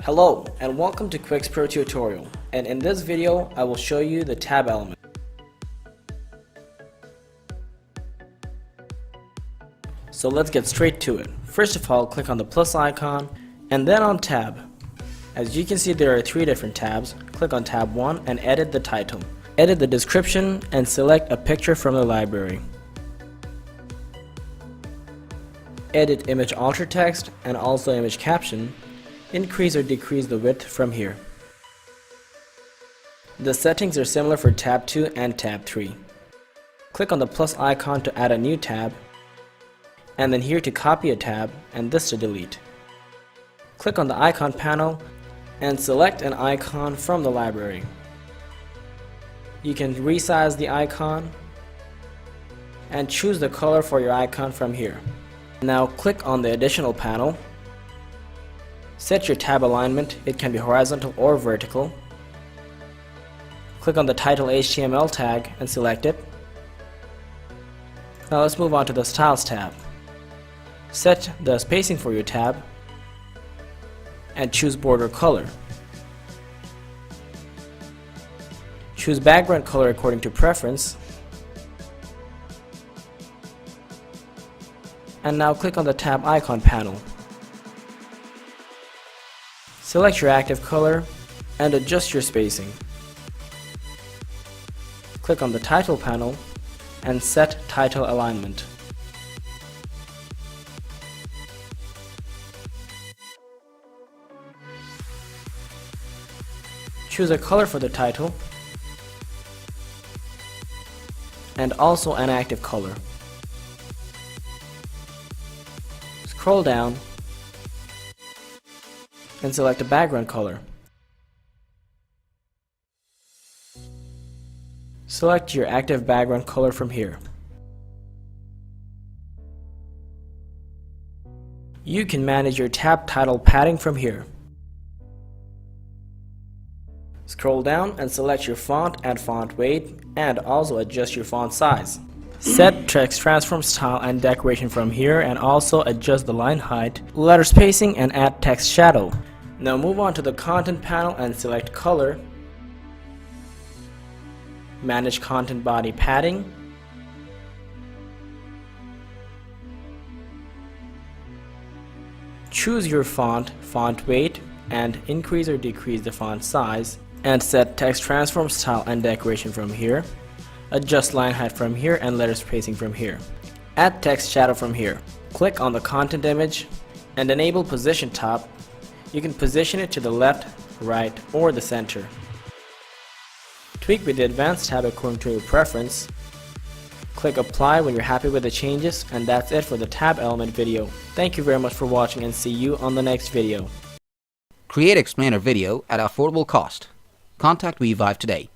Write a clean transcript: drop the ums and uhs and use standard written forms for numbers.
Hello and welcome to Quix Pro tutorial, and in this video I will show you the tab element. So let's get straight to it. First of all, click on the plus icon and then on tab. As you can see, there are three different tabs. Click on tab 1 and edit the title. Edit the description and select a picture from the library. Edit image alter text and also image caption. Increase or decrease the width from here. The settings are similar for tab 2 and tab 3. Click on the plus icon to add a new tab, and then here to copy a tab and this to delete. Click on the icon panel and select an icon from the library. You can resize the icon and choose the color for your icon from here. Now click on the additional panel. Set your tab alignment, it can be horizontal or vertical. Click on the title HTML tag and select it. Now let's move on to the styles tab. Set the spacing for your tab and choose border color. Choose background color according to preference. And now click on the tab icon panel. Select your active color and adjust your spacing. Click on the title panel and set title alignment. Choose a color for the title and also an active color. Scroll down and select a background color. Select your active background color from here. You can manage your tab title padding from here. Scroll down and select your font and font weight and also adjust your font size. Set text transform style and decoration from here and also adjust the line height, letter spacing and add text shadow. Now move on to the content panel and select color. Manage content body padding. Choose your font weight and increase or decrease the font size and set text transform style and decoration from here. Adjust line height from here and letter spacing from here. Add text shadow from here. Click on the content image and enable position top. You can position it to the left, right, or the center. Tweak with the advanced tab according to your preference. Click apply when you're happy with the changes, and that's it for the tab element video. Thank you very much for watching and see you on the next video. Create explainer video at affordable cost. Contact Weavive today.